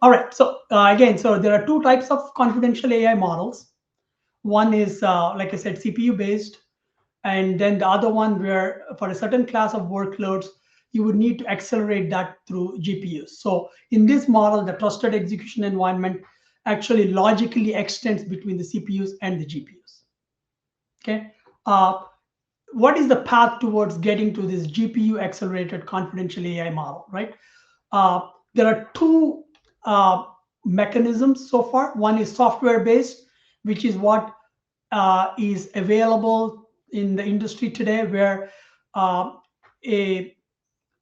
All right. So again, so there are two types of confidential AI models. One is, like I said, CPU based, and then the other one where for a certain class of workloads, you would need to accelerate that through GPUs. So in this model, the trusted execution environment actually logically extends between the CPUs and the GPUs. Okay. What is the path towards getting to this GPU accelerated confidential AI model, right? There are two mechanisms so far. One is software based, which is what is available in the industry today, where a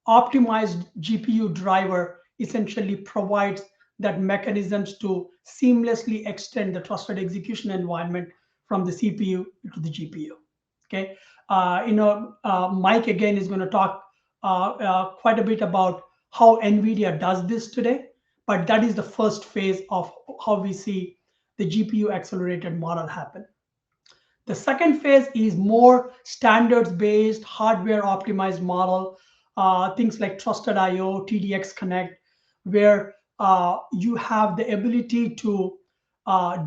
optimized GPU driver essentially provides that mechanisms to seamlessly extend the trusted execution environment from the CPU to the GPU. Okay, Mike again is going to talk quite a bit about how NVIDIA does this today, but that is the first phase of how we see the GPU accelerated model happen. The second phase is more standards-based, hardware-optimized model, things like Trusted IO, TDX Connect, where you have the ability to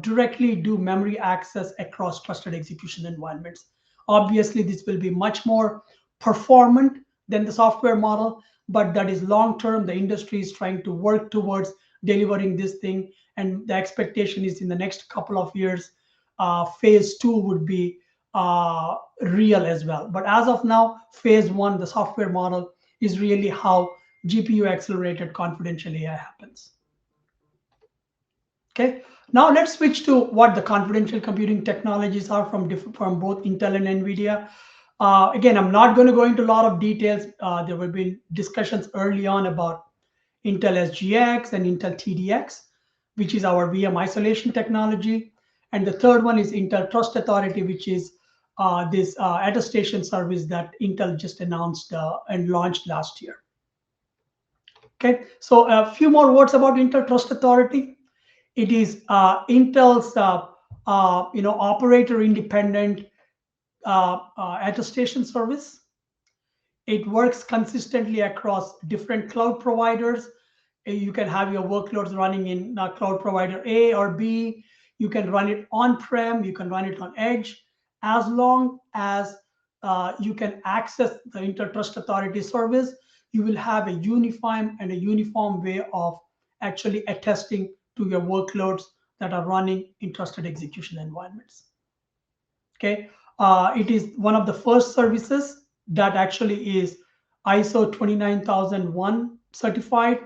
directly do memory access across trusted execution environments. Obviously, this will be much more performant than the software model, but that is long-term. The industry is trying to work towards delivering this thing, and the expectation is in the next couple of years, phase two would be real as well. But as of now, phase one, the software model, is really how GPU accelerated confidential AI happens. Okay, now let's switch to what the confidential computing technologies are from both Intel and NVIDIA. Again, I'm not going to go into a lot of details. There will be discussions early on about Intel SGX and Intel TDX, which is our VM isolation technology. And the third one is Intel Trust Authority, which is this attestation service that Intel just announced and launched last year. Okay, so a few more words about Intel Trust Authority. It is Intel's operator independent attestation service. It works consistently across different cloud providers. You can have your workloads running in cloud provider A or B. You can run it on-prem. You can run it on edge. As long as you can access the Intel Trust Authority service, you will have a uniform way of actually attesting to your workloads that are running in trusted execution environments. Okay, it is one of the first services that actually is ISO 29001 certified,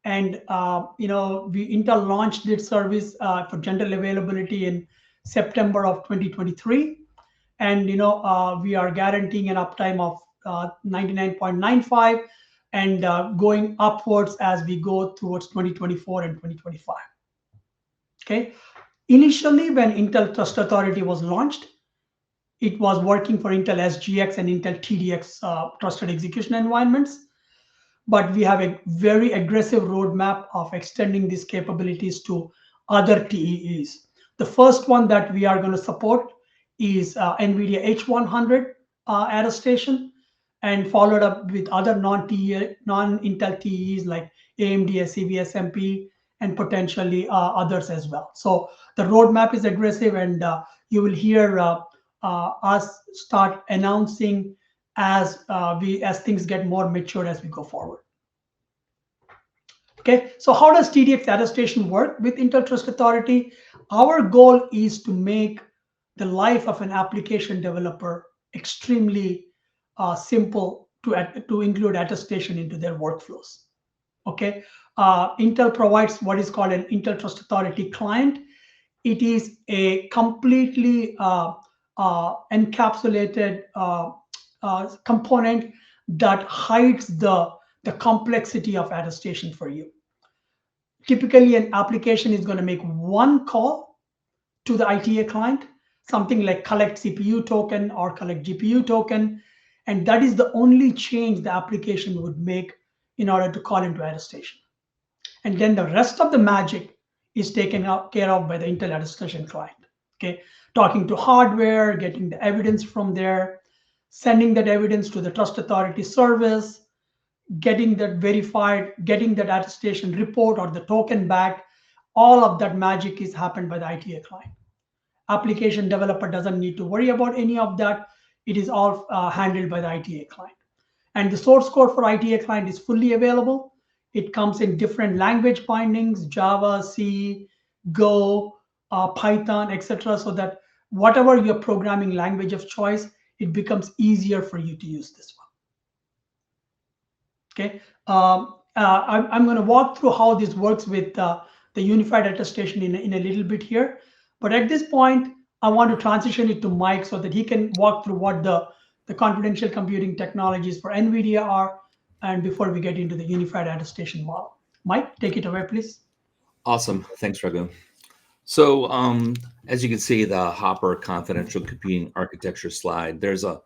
and Intel launched this service for general availability in September of 2023, and we are guaranteeing an uptime of 99.95 and going upwards as we go towards 2024 and 2025. Okay, initially when Intel Trust Authority was launched, it was working for Intel SGX and Intel TDX trusted execution environments. But we have a very aggressive roadmap of extending these capabilities to other TEEs. The first one that we are going to support is NVIDIA H100 attestation, and followed up with other non-Intel TEEs like AMD CVSMP and potentially others as well. So the roadmap is aggressive, and you will hear us start announcing as things get more mature as we go forward. Okay, so how does TDX attestation work with Intel Trust Authority? Our goal is to make the life of an application developer extremely simple to include attestation into their workflows. Okay, Intel provides what is called an Intel Trust Authority client. It is a completely encapsulated component that hides the complexity of attestation for you. Typically, an application is going to make one call to the ITA client, something like collect CPU token or collect GPU token, and that is the only change the application would make in order to call into attestation. And then the rest of the magic is taken care of by the Intel attestation client. Okay, talking to hardware, getting the evidence from there, sending that evidence to the Trust Authority service, getting that verified, getting that attestation report or the token back, all of that magic is happened by the ITA client. Application developer doesn't need to worry about any of that. It is all handled by the ITA client. And the source code for ITA client is fully available. It comes in different language bindings, Java, C, Go, Python, etc. So that whatever your programming language of choice, it becomes easier for you to use this one. Okay, I'm going to walk through how this works with the unified attestation in a little bit here. But at this point, I want to transition it to Mike so that he can walk through what the confidential computing technologies for NVIDIA are, and before we get into the unified attestation model. Mike, take it away, please. Awesome. Thanks, Raghu. So as you can see, the Hopper confidential computing architecture slide, there's a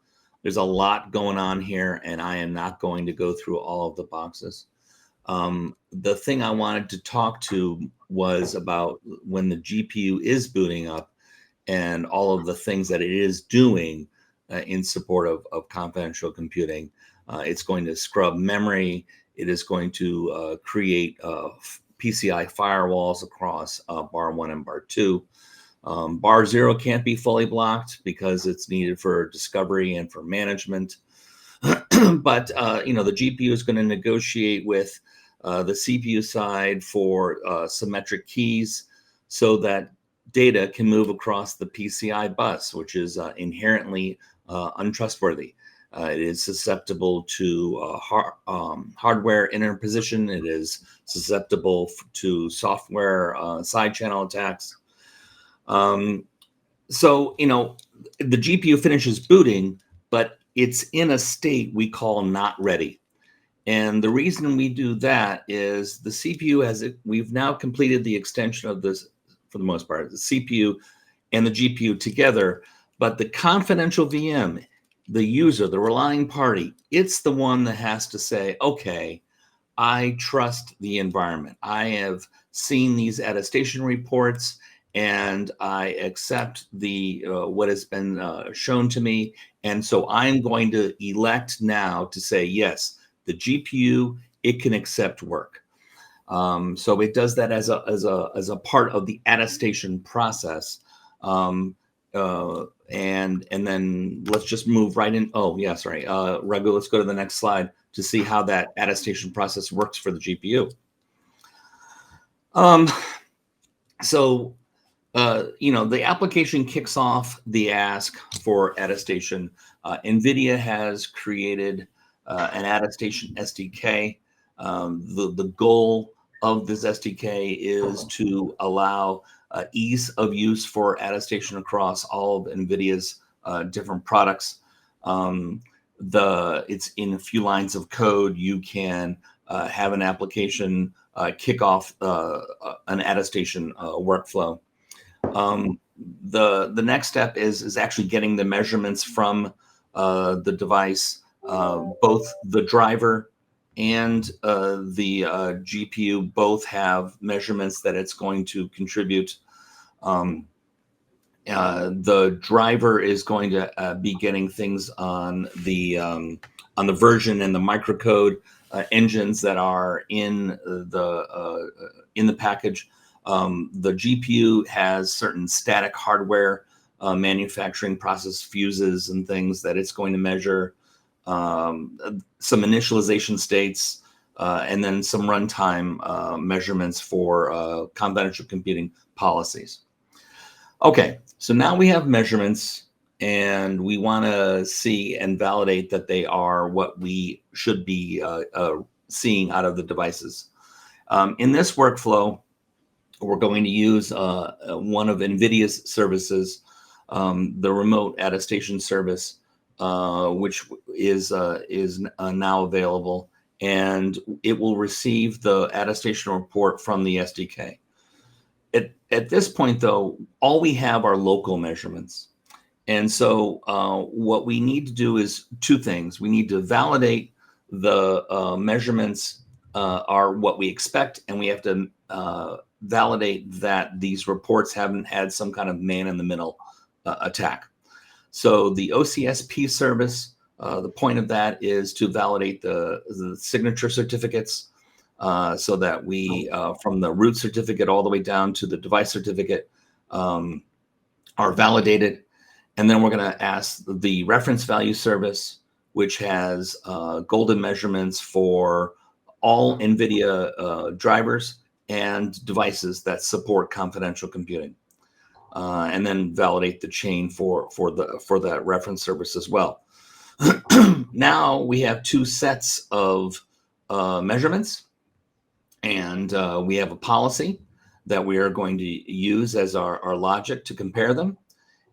lot going on here, and I am not going to go through all of the boxes. The thing I wanted to talk to was about when the GPU is booting up and all of the things that it is doing in support of confidential computing. It's going to scrub memory. It is going to create PCI firewalls across bar 1 and bar 2. Bar 0 can't be fully blocked because it's needed for discovery and for management. But the GPU is going to negotiate with the CPU side for symmetric keys so that data can move across the PCI bus, which is inherently untrustworthy. It is susceptible to hardware interposition. It is susceptible to software side channel attacks. So, the GPU finishes booting, but it's in a state we call not ready. And the reason we do that is the CPU we've now completed the extension of this, for the most part, the CPU and the GPU together, but the confidential VM, the user, the relying party, it's the one that has to say, okay, I trust the environment. I have seen these attestation reports and I accept what has been shown to me. And so I'm going to elect now to say, yes, the GPU, it can accept work. So it does that as a part of the attestation process. And then let's just move right in. Oh, yeah, sorry. Raghu, let's go to the next slide to see how that attestation process works for the GPU. The application kicks off the ask for attestation. NVIDIA has created an attestation SDK. The goal of this SDK is to allow ease of use for attestation across all of NVIDIA's different products. It's in a few lines of code. You can have an application kick off an attestation workflow. The next step is actually getting the measurements from the device. Both the driver and the GPU both have measurements that it's going to contribute. The driver is going to be getting things on the version and the microcode engines that are in the package. The GPU has certain static hardware manufacturing process fuses and things that it's going to measure. Some initialization states, and then some runtime measurements for confidential computing policies. Okay, so now we have measurements, and we want to see and validate that they are what we should be seeing out of the devices. In this workflow, we're going to use one of NVIDIA's services, the remote attestation service, which is now available, and it will receive the attestation report from the SDK. At this point, though, all we have are local measurements. And so what we need to do is two things. We need to validate the measurements are what we expect, and we have to validate that these reports haven't had some kind of man-in-the-middle attack. So the OCSP service The point of that is to validate the signature certificates so that we, from the root certificate all the way down to the device certificate, are validated. And then we're going to ask the reference value service, which has golden measurements for all NVIDIA drivers and devices that support confidential computing, and then validate the chain for that reference service as well. Now we have two sets of measurements, and we have a policy that we are going to use as our logic to compare them.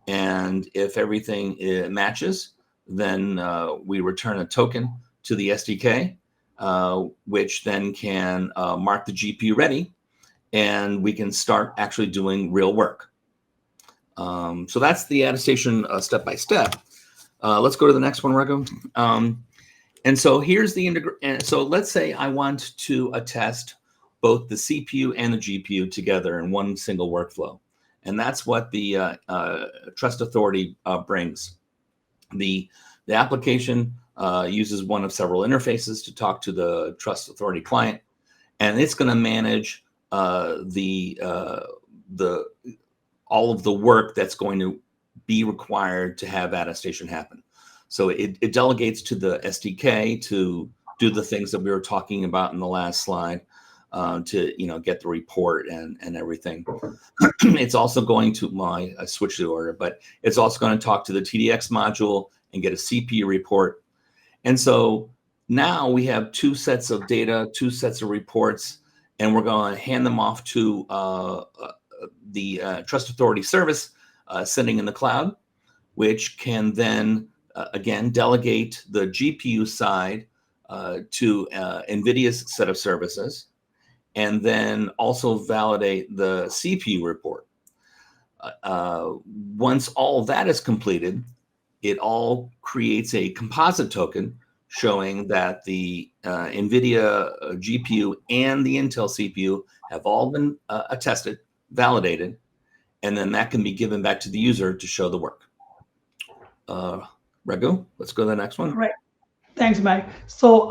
And if everything matches, then we return a token to the SDK, which then can mark the GPU ready, and we can start actually doing real work. So that's the attestation step by step. Let's go to the next one, Raghu. And so here's the so let's say I want to attest both the CPU and the GPU together in one single workflow. And that's what the Trust Authority brings. The application uses one of several interfaces to talk to the Trust Authority client, and it's going to manage all of the work that's going to be required to have attestation happen. So it delegates to the SDK to do the things that we were talking about in the last slide, to get the report and everything. It's also going to, I switched the order, but it's also going to talk to the TDX module and get a CPU report. And so now we have two sets of data, two sets of reports, and we're going to hand them off to the Trust Authority service sitting in the cloud, which can then, again, delegate the GPU side to NVIDIA's set of services, and then also validate the CPU report. Once all of that is completed, it all creates a composite token showing that the NVIDIA GPU and the Intel CPU have all been attested, validated, and then that can be given back to the user to show the work. Raghu, let's go to the next one. Right. Thanks, Mike. So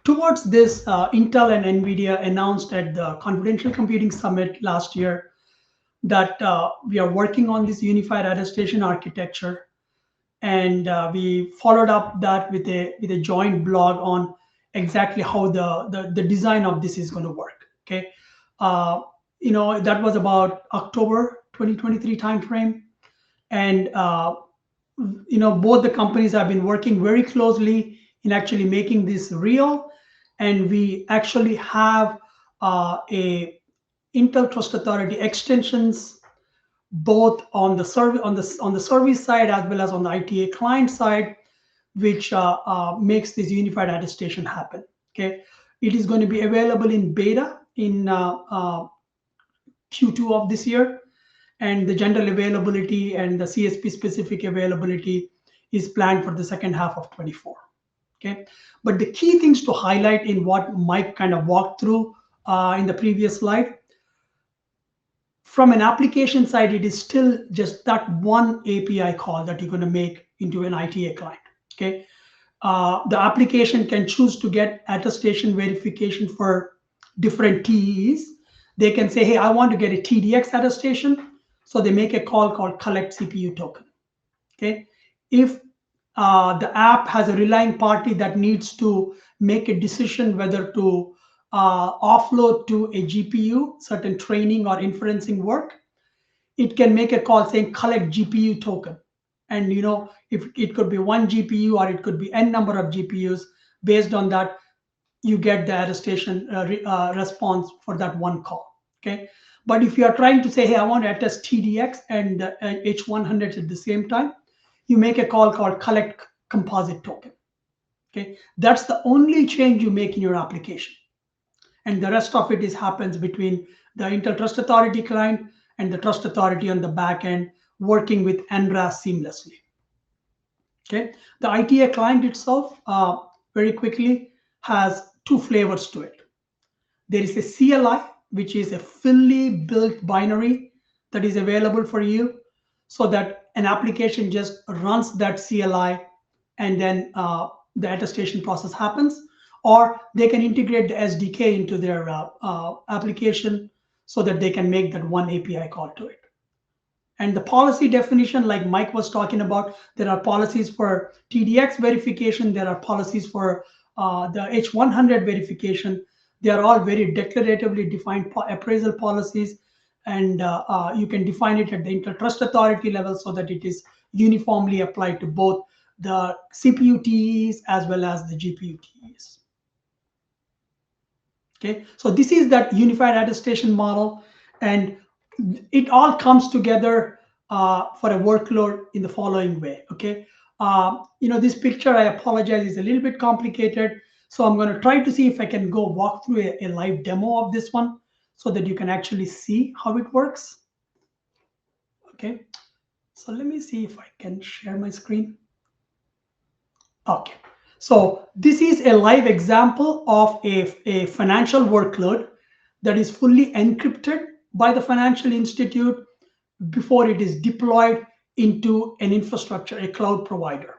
towards this, Intel and NVIDIA announced at the Confidential Computing Summit last year that we are working on this unified attestation architecture. And we followed up that with a joint blog on exactly how the design of this is going to work. Okay, that was about October 2023 timeframe, and both the companies have been working very closely in actually making this real, and we actually have a Intel Trust Authority extensions both on the service side as well as on the ITA client side, which makes this unified attestation happen. Okay, it is going to be available in beta in Q2 of this year, and the general availability and the CSP specific availability is planned for the second half of 24. Okay, but the key things to highlight in what Mike kind of walked through in the previous slide. From an application side, it is still just that one API call that you're going to make into an ITA client. Okay, the application can choose to get attestation verification for different TEEs. They can say, hey, I want to get a TDX attestation. So they make a call called collect CPU token. Okay, if the app has a relying party that needs to make a decision whether to offload to a GPU certain training or inferencing work, it can make a call saying collect GPU token. And if it could be one GPU or it could be n number of GPUs, based on that, you get the attestation response for that one call. Okay, but if you are trying to say, hey, I want to attest TDX and H100 at the same time, you make a call called collect composite token. Okay, that's the only change you make in your application. And the rest of it happens between the Intel Trust Authority client and the Trust Authority on the back end, working with NRAS seamlessly. Okay, the ITA client itself, very quickly, has two flavors to it. There is a CLI, which is a fully built binary that is available for you, so that an application just runs that CLI and then the attestation process happens, or they can integrate the SDK into their application so that they can make that one API call to it. And the policy definition, like Mike was talking about, there are policies for TDX verification, there are policies for the H100 verification. They are all very declaratively defined appraisal policies, and you can define it at the Intertrust Authority level so that it is uniformly applied to both the CPU TEs as well as the GPU TEs. Okay, so this is that unified attestation model, and it all comes together for a workload in the following way. Okay, this picture, I apologize, is a little bit complicated, so I'm going to try to see if I can go walk through a live demo of this one so that you can actually see how it works. Okay, so let me see if I can share my screen. Okay, so this is a live example of a financial workload that is fully encrypted by the financial institute before it is deployed into an infrastructure, a cloud provider.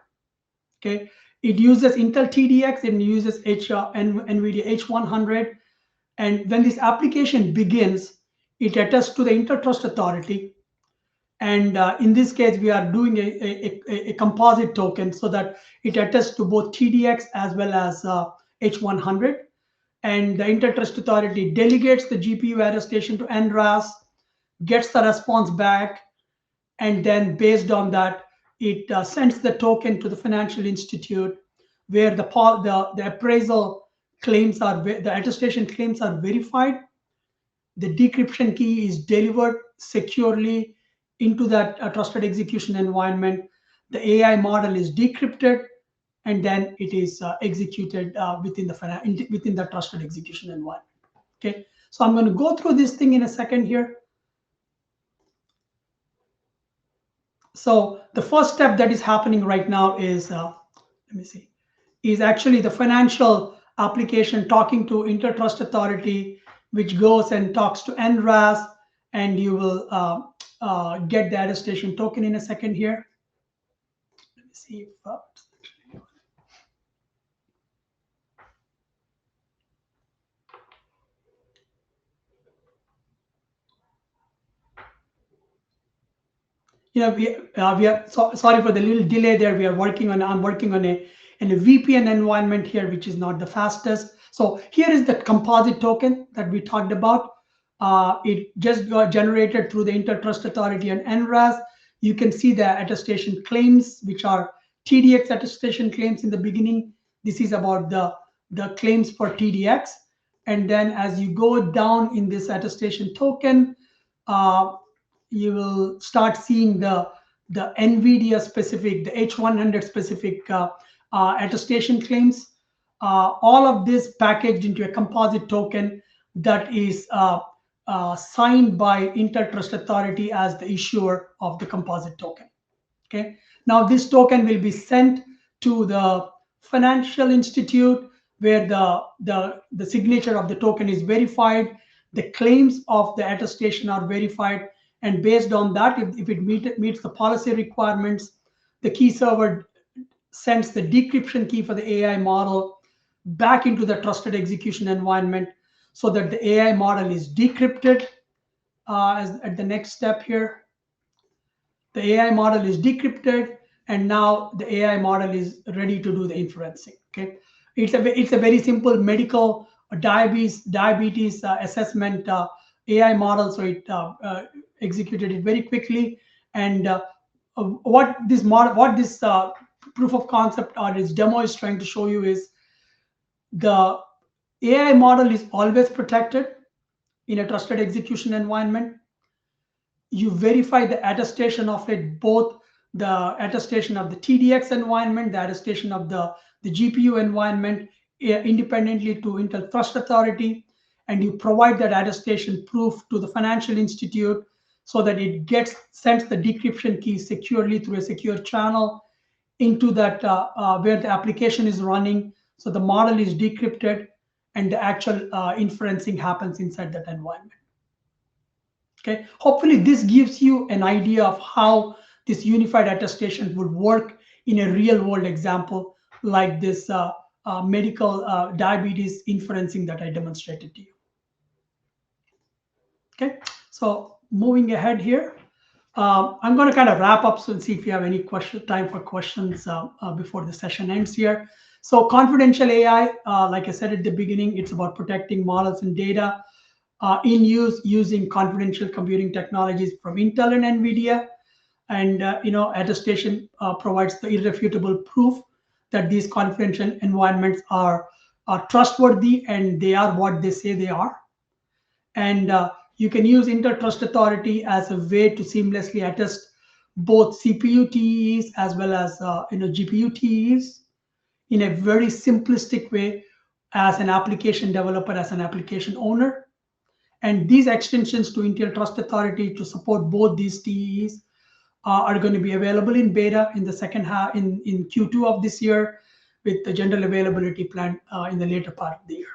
Okay, it uses Intel TDX, it uses NVIDIA H100, and when this application begins, it attests to the Intertrust Authority. And in this case, we are doing a composite token so that it attests to both TDX as well as H100. And the Intertrust Authority delegates the GPU attestation to NRAS, gets the response back, and then based on that, it sends the token to the financial institute where the appraisal claims are, the attestation claims are verified. The decryption key is delivered securely into that trusted execution environment. The AI model is decrypted, and then it is executed within the trusted execution environment. Okay, so I'm going to go through this thing in a second here. So the first step that is happening right now is, let me see, is actually the financial application talking to Intertrust Authority, which goes and talks to NRAS, and you will get the attestation token in a second here. Let me see if we are sorry for the little delay there. I'm working on a VPN environment here, which is not the fastest. So here is the composite token that we talked about. It just got generated through the Intertrust Authority and NRAS. You can see the attestation claims, which are TDX attestation claims in the beginning. This is about the claims for TDX. And then as you go down in this attestation token, you will start seeing the NVIDIA specific, the H100 specific attestation claims. All of this packaged into a composite token that is signed by Intertrust Authority as the issuer of the composite token. Okay. Now this token will be sent to the financial institute where the signature of the token is verified. The claims of the attestation are verified. And based on that, if it meets the policy requirements, the key server sends the decryption key for the AI model back into the trusted execution environment so that the AI model is decrypted at the next step here. The AI model is decrypted, and now the AI model is ready to do the inferencing. Okay, it's a very simple medical diabetes assessment AI model, so it executed it very quickly. And what this proof of concept or its demo is trying to show you is the AI model is always protected in a trusted execution environment. You verify the attestation of it, both the attestation of the TDX environment, the attestation of the GPU environment independently to Intel Trust Authority, and you provide that attestation proof to the financial institute so that it sends the decryption key securely through a secure channel into that where the application is running. So the model is decrypted and the actual inferencing happens inside that environment. Okay, hopefully this gives you an idea of how this unified attestation would work in a real world example like this medical diabetes inferencing that I demonstrated to you. Okay, so moving ahead here, I'm going to kind of wrap up and see if you have any time for questions before the session ends here. So confidential AI, like I said at the beginning, it's about protecting models and data in use using confidential computing technologies from Intel and NVIDIA. And Attestation provides the irrefutable proof that these confidential environments are trustworthy and they are what they say they are. And you can use Intel Trust Authority as a way to seamlessly attest both CPU TEs as well as GPU TEs in a very simplistic way as an application developer, as an application owner. And these extensions to Intel Trust Authority to support both these TEs are going to be available in beta in the second half in Q2 of this year, with the general availability planned in the later part of the year.